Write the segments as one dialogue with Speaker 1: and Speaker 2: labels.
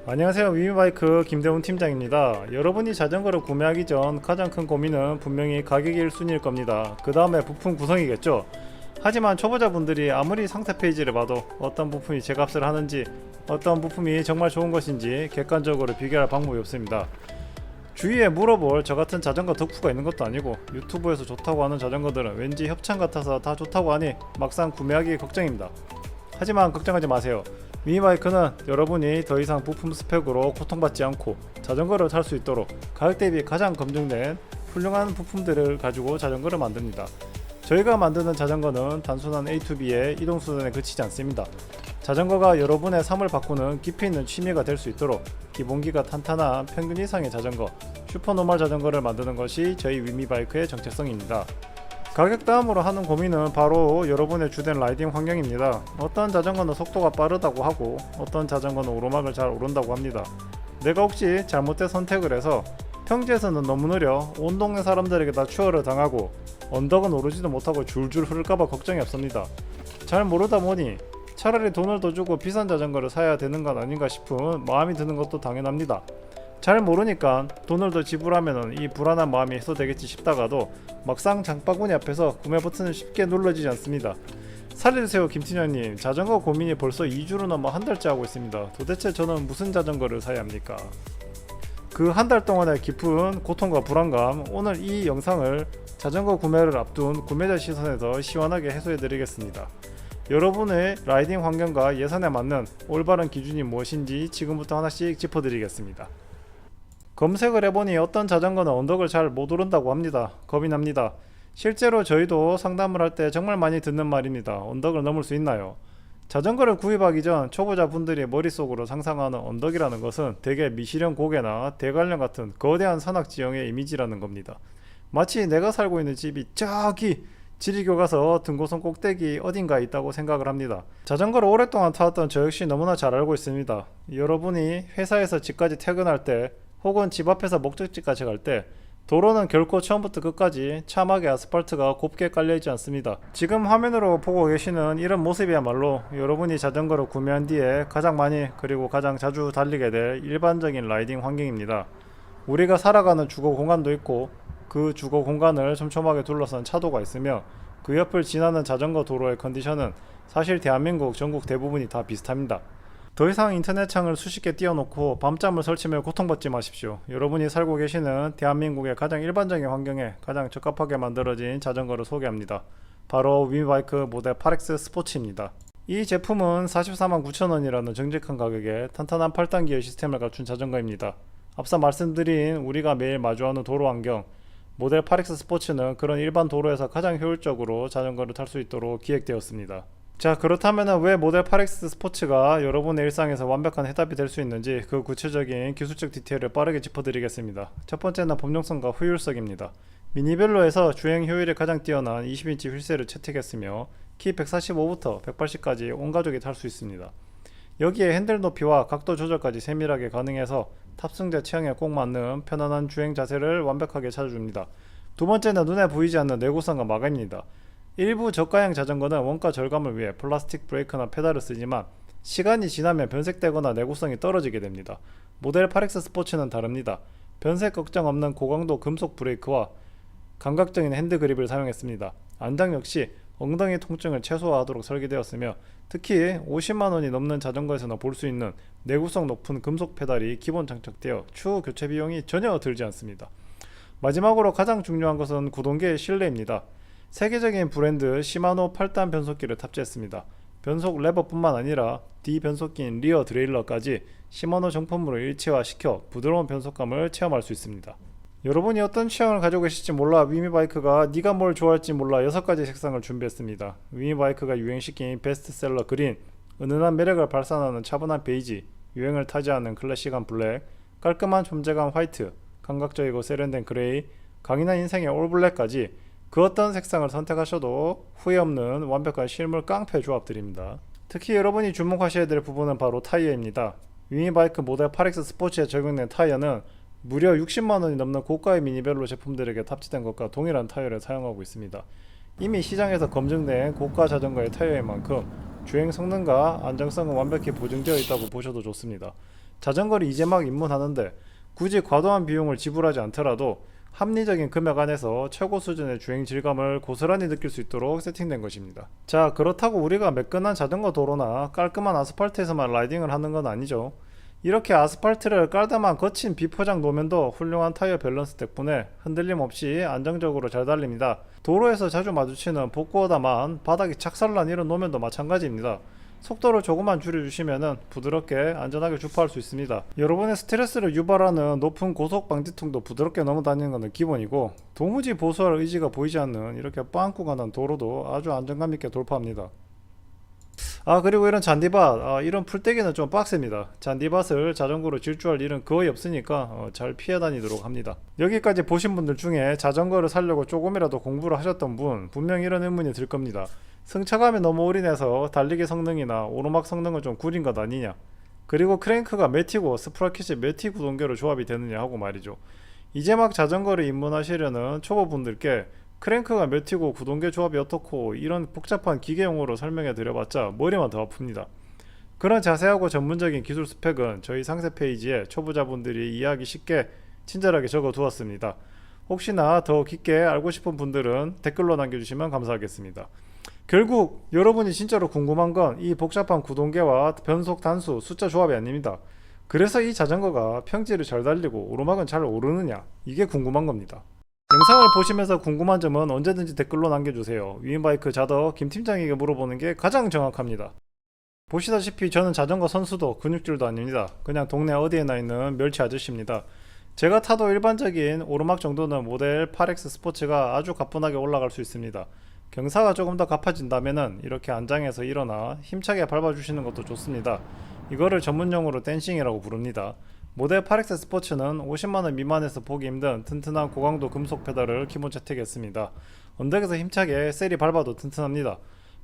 Speaker 1: 안녕하세요. 위미바이크 김대훈 팀장입니다. 여러분이 자전거를 구매하기 전 가장 큰 고민은 분명히 가격이 1순위일 겁니다. 그 다음에 부품 구성이겠죠. 하지만 초보자분들이 아무리 상세 페이지를 봐도 어떤 부품이 제값을 하는지, 어떤 부품이 정말 좋은 것인지 객관적으로 비교할 방법이 없습니다. 주위에 물어볼 저 같은 자전거 덕후가 있는 것도 아니고, 유튜브에서 좋다고 하는 자전거들은 왠지 협찬 같아서 다 좋다고 하니 막상 구매하기 걱정입니다. 하지만 걱정하지 마세요. 미니바이크는 여러분이 더 이상 부품 스펙으로 고통받지 않고 자전거를 탈 수 있도록 가격 대비 가장 검증된 훌륭한 부품들을 가지고 자전거를 만듭니다. 저희가 만드는 자전거는 단순한 A2B의 이동수단에 그치지 않습니다. 자전거가 여러분의 삶을 바꾸는 깊이 있는 취미가 될 수 있도록 기본기가 탄탄한 평균 이상의 자전거, 슈퍼노멀 자전거를 만드는 것이 저희 위미바이크의 정체성입니다. 가격 다음으로 하는 고민은 바로 여러분의 주된 라이딩 환경입니다. 어떤 자전거는 속도가 빠르다고 하고 어떤 자전거는 오르막을 잘 오른다고 합니다. 내가 혹시 잘못된 선택을 해서 평지에서는 너무 느려 온 동네 사람들에게 다 추월을 당하고 언덕은 오르지도 못하고 줄줄 흐를까봐 걱정이 없습니다. 잘 모르다 보니 차라리 돈을 더 주고 비싼 자전거를 사야 되는 건 아닌가 싶은 마음이 드는 것도 당연합니다. 잘 모르니까 돈을 더 지불하면 이 불안한 마음이 해소되겠지 싶다가도 막상 장바구니 앞에서 구매 버튼을 쉽게 눌러지지 않습니다. 살려주세요 김팀장님, 자전거 고민이 벌써 2주로 넘어 한 달째 하고 있습니다. 도대체 저는 무슨 자전거를 사야 합니까? 그 한 달 동안의 깊은 고통과 불안감, 오늘 이 영상을 자전거 구매를 앞둔 구매자 시선에서 시원하게 해소해 드리겠습니다. 여러분의 라이딩 환경과 예산에 맞는 올바른 기준이 무엇인지 지금부터 하나씩 짚어드리겠습니다. 검색을 해보니 어떤 자전거는 언덕을 잘 못 오른다고 합니다. 겁이 납니다. 실제로 저희도 상담을 할 때 정말 많이 듣는 말입니다. 언덕을 넘을 수 있나요? 자전거를 구입하기 전 초보자분들이 머릿속으로 상상하는 언덕이라는 것은 대개 미시령 고개나 대관령 같은 거대한 산악지형의 이미지라는 겁니다. 마치 내가 살고 있는 집이 저기 지리교 가서 등고선 꼭대기 어딘가에 있다고 생각을 합니다. 자전거를 오랫동안 타왔던 저 역시 너무나 잘 알고 있습니다. 여러분이 회사에서 집까지 퇴근할 때 혹은 집 앞에서 목적지까지 갈 때 도로는 결코 처음부터 끝까지 참하게 아스팔트가 곱게 깔려있지 않습니다. 지금 화면으로 보고 계시는 이런 모습이야말로 여러분이 자전거를 구매한 뒤에 가장 많이 그리고 가장 자주 달리게 될 일반적인 라이딩 환경입니다. 우리가 살아가는 주거 공간도 있고 그 주거 공간을 촘촘하게 둘러싼 차도가 있으며 그 옆을 지나는 자전거 도로의 컨디션은 사실 대한민국 전국 대부분이 다 비슷합니다. 더 이상 인터넷 창을 수십 개 띄워놓고 밤잠을 설치며 고통받지 마십시오. 여러분이 살고 계시는 대한민국의 가장 일반적인 환경에 가장 적합하게 만들어진 자전거를 소개합니다. 바로 위미바이크 모델 8X 스포츠입니다. 이 제품은 44만 9천원이라는 정직한 가격에 탄탄한 8단 기어 시스템을 갖춘 자전거입니다. 앞서 말씀드린 우리가 매일 마주하는 도로 환경, 모델 8X 스포츠는 그런 일반 도로에서 가장 효율적으로 자전거를 탈 수 있도록 기획되었습니다. 자, 그렇다면 왜 모델 8X 스포츠가 여러분의 일상에서 완벽한 해답이 될 수 있는지 그 구체적인 기술적 디테일을 빠르게 짚어드리겠습니다. 첫 번째는 범용성과 효율성입니다. 미니벨로에서 주행 효율이 가장 뛰어난 20인치 휠셀을 채택했으며 키 145부터 180까지 온 가족이 탈 수 있습니다. 여기에 핸들 높이와 각도 조절까지 세밀하게 가능해서 탑승자 취향에 꼭 맞는 편안한 주행 자세를 완벽하게 찾아줍니다. 두 번째는 눈에 보이지 않는 내구성과 마감입니다. 일부 저가형 자전거는 원가 절감을 위해 플라스틱 브레이크나 페달을 쓰지만 시간이 지나면 변색되거나 내구성이 떨어지게 됩니다. 모델 8X 스포츠는 다릅니다. 변색 걱정 없는 고강도 금속 브레이크와 감각적인 핸드 그립을 사용했습니다. 안장 역시 엉덩이 통증을 최소화하도록 설계되었으며 특히 50만원이 넘는 자전거에서나 볼 수 있는 내구성 높은 금속 페달이 기본 장착되어 추후 교체 비용이 전혀 들지 않습니다. 마지막으로 가장 중요한 것은 구동계의 실내입니다. 세계적인 브랜드 시마노 8단 변속기를 탑재했습니다. 변속 레버뿐만 아니라 D 변속기인 리어 드레일러까지 시마노 정품으로 일체화시켜 부드러운 변속감을 체험할 수 있습니다. 여러분이 어떤 취향을 가지고 계실지 몰라 위미바이크가 네가 뭘 좋아할지 몰라 6가지 색상을 준비했습니다. 위미바이크가 유행시킨 베스트셀러 그린, 은은한 매력을 발산하는 차분한 베이지, 유행을 타지 않는 클래식한 블랙, 깔끔한 존재감 화이트, 감각적이고 세련된 그레이, 강인한 인생의 올블랙까지 그 어떤 색상을 선택하셔도 후회 없는 완벽한 실물 깡패 조합들입니다. 특히 여러분이 주목하셔야 될 부분은 바로 타이어입니다. 위미바이크 모델 8X 스포츠에 적용된 타이어는 무려 60만원이 넘는 고가의 미니벨로 제품들에게 탑재된 것과 동일한 타이어를 사용하고 있습니다. 이미 시장에서 검증된 고가 자전거의 타이어인 만큼 주행 성능과 안정성은 완벽히 보증되어 있다고 보셔도 좋습니다. 자전거를 이제 막 입문하는데 굳이 과도한 비용을 지불하지 않더라도 합리적인 금액 안에서 최고 수준의 주행 질감을 고스란히 느낄 수 있도록 세팅된 것입니다. 자, 그렇다고 우리가 매끈한 자전거 도로나 깔끔한 아스팔트에서만 라이딩을 하는 건 아니죠. 이렇게 아스팔트를 깔다만 거친 비포장 노면도 훌륭한 타이어 밸런스 덕분에 흔들림 없이 안정적으로 잘 달립니다. 도로에서 자주 마주치는 복고하다만 바닥이 착살난 이런 노면도 마찬가지입니다. 속도를 조금만 줄여주시면 부드럽게 안전하게 주파할 수 있습니다. 여러분의 스트레스를 유발하는 높은 고속 방지턱도 부드럽게 넘어다니는 것은 기본이고, 도무지 보수할 의지가 보이지 않는 이렇게 빵꾸가난 도로도 아주 안정감 있게 돌파합니다. 그리고 이런 잔디밭, 이런 풀떼기는 좀 빡셉니다. 잔디밭을 자전거로 질주할 일은 거의 없으니까 잘 피해 다니도록 합니다. 여기까지 보신 분들 중에 자전거를 사려고 조금이라도 공부를 하셨던 분 분명 이런 의문이 들 겁니다. 승차감에 너무 올인해서 달리기 성능이나 오르막 성능을 좀 구린 것 아니냐, 그리고 크랭크가 매티고 스프라켓이 매티 구동계로 조합이 되느냐 하고 말이죠. 이제 막 자전거를 입문하시려는 초보분들께 크랭크가 매티고 구동계 조합이 어떻고 이런 복잡한 기계용어로 설명해 드려봤자 머리만 더 아픕니다. 그런 자세하고 전문적인 기술 스펙은 저희 상세 페이지에 초보자분들이 이해하기 쉽게 친절하게 적어 두었습니다. 혹시나 더 깊게 알고 싶은 분들은 댓글로 남겨주시면 감사하겠습니다. 결국 여러분이 진짜로 궁금한 건 이 복잡한 구동계와 변속 단수 숫자 조합이 아닙니다. 그래서 이 자전거가 평지를 잘 달리고 오르막은 잘 오르느냐, 이게 궁금한 겁니다. 영상을 보시면서 궁금한 점은 언제든지 댓글로 남겨주세요. 위인바이크 자더 김팀장에게 물어보는 게 가장 정확합니다. 보시다시피 저는 자전거 선수도 근육질도 아닙니다. 그냥 동네 어디에나 있는 멸치 아저씨입니다. 제가 타도 일반적인 오르막 정도는 모델 8X 스포츠가 아주 가뿐하게 올라갈 수 있습니다. 경사가 조금 더 가파진다면 이렇게 안장에서 일어나 힘차게 밟아주시는 것도 좋습니다. 이거를 전문용어로 댄싱이라고 부릅니다. 모델 8X 스포츠는 50만원 미만에서 보기 힘든 튼튼한 고강도 금속 페달을 기본 채택했습니다. 언덕에서 힘차게 세리 밟아도 튼튼합니다.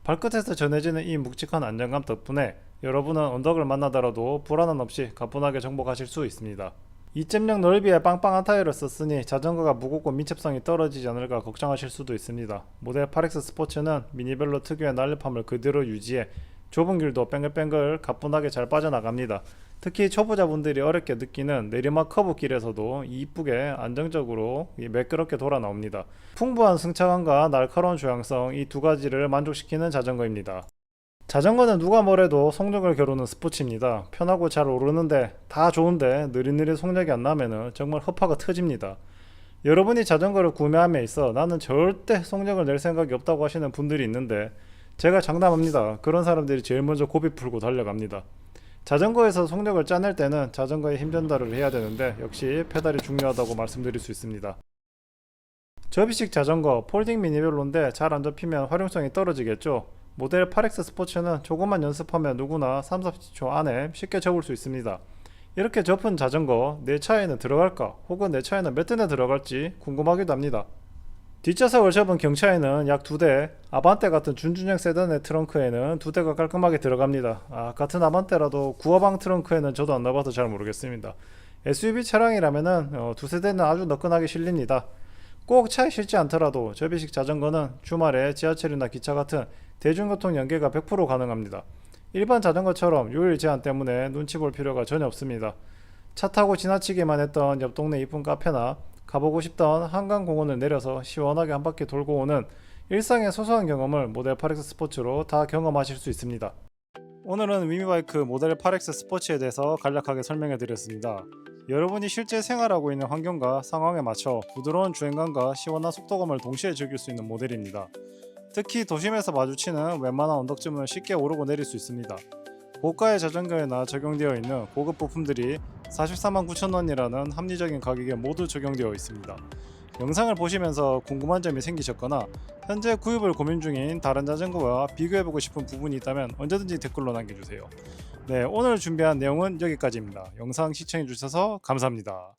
Speaker 1: 발끝에서 전해지는 이 묵직한 안정감 덕분에 여러분은 언덕을 만나더라도 불안함 없이 가뿐하게 정복하실 수 있습니다. 2.0 넓이의 빵빵한 타이어를 썼으니 자전거가 무겁고 민첩성이 떨어지지 않을까 걱정하실 수도 있습니다. 모델 8X 스포츠는 미니벨로 특유의 날렵함을 그대로 유지해 좁은 길도 뱅글뱅글 가뿐하게 잘 빠져나갑니다. 특히 초보자분들이 어렵게 느끼는 내리막 커브 길에서도 이쁘게 안정적으로 매끄럽게 돌아 나옵니다. 풍부한 승차감과 날카로운 조향성, 이 두 가지를 만족시키는 자전거입니다. 자전거는 누가 뭐래도 속력을 겨루는 스포츠입니다. 편하고 잘 오르는데 다 좋은데 느릿느릿 속력이 안 나면은 정말 허파가 터집니다. 여러분이 자전거를 구매함에 있어 나는 절대 속력을 낼 생각이 없다고 하시는 분들이 있는데 제가 장담합니다. 그런 사람들이 제일 먼저 고비 풀고 달려갑니다. 자전거에서 속력을 짜낼 때는 자전거에 힘 전달을 해야 되는데 역시 페달이 중요하다고 말씀드릴 수 있습니다. 접이식 자전거 폴딩 미니벨로인데 잘 안 접히면 활용성이 떨어지겠죠. 모델 8X 스포츠는 조금만 연습하면 누구나 3-40초 안에 쉽게 접을 수 있습니다. 이렇게 접은 자전거 내 차에는 들어갈까, 혹은 내 차에는 몇 대나 들어갈지 궁금하기도 합니다. 뒷좌석을 접은 경차에는 약 2대, 아반떼 같은 준준형 세단의 트렁크에는 2대가 깔끔하게 들어갑니다. 같은 아반떼라도 구어방 트렁크에는 저도 안 넣어봐서 잘 모르겠습니다. SUV 차량이라면 두세 대는 아주 너끈하게 실립니다. 꼭 차에 실지 않더라도 접이식 자전거는 주말에 지하철이나 기차 같은 대중교통 연계가 100% 가능합니다. 일반 자전거처럼 요일 제한 때문에 눈치 볼 필요가 전혀 없습니다. 차 타고 지나치기만 했던 옆 동네 이쁜 카페나 가보고 싶던 한강공원을 내려서 시원하게 한 바퀴 돌고 오는 일상의 소소한 경험을 모델 8X 스포츠로 다 경험하실 수 있습니다. 오늘은 위미바이크 모델 8X 스포츠에 대해서 간략하게 설명해 드렸습니다. 여러분이 실제 생활하고 있는 환경과 상황에 맞춰 부드러운 주행감과 시원한 속도감을 동시에 즐길 수 있는 모델입니다. 특히 도심에서 마주치는 웬만한 언덕쯤은 쉽게 오르고 내릴 수 있습니다. 고가의 자전거에나 적용되어 있는 고급 부품들이 449,000원이라는 합리적인 가격에 모두 적용되어 있습니다. 영상을 보시면서 궁금한 점이 생기셨거나 현재 구입을 고민 중인 다른 자전거와 비교해보고 싶은 부분이 있다면 언제든지 댓글로 남겨주세요. 네, 오늘 준비한 내용은 여기까지입니다. 영상 시청해주셔서 감사합니다.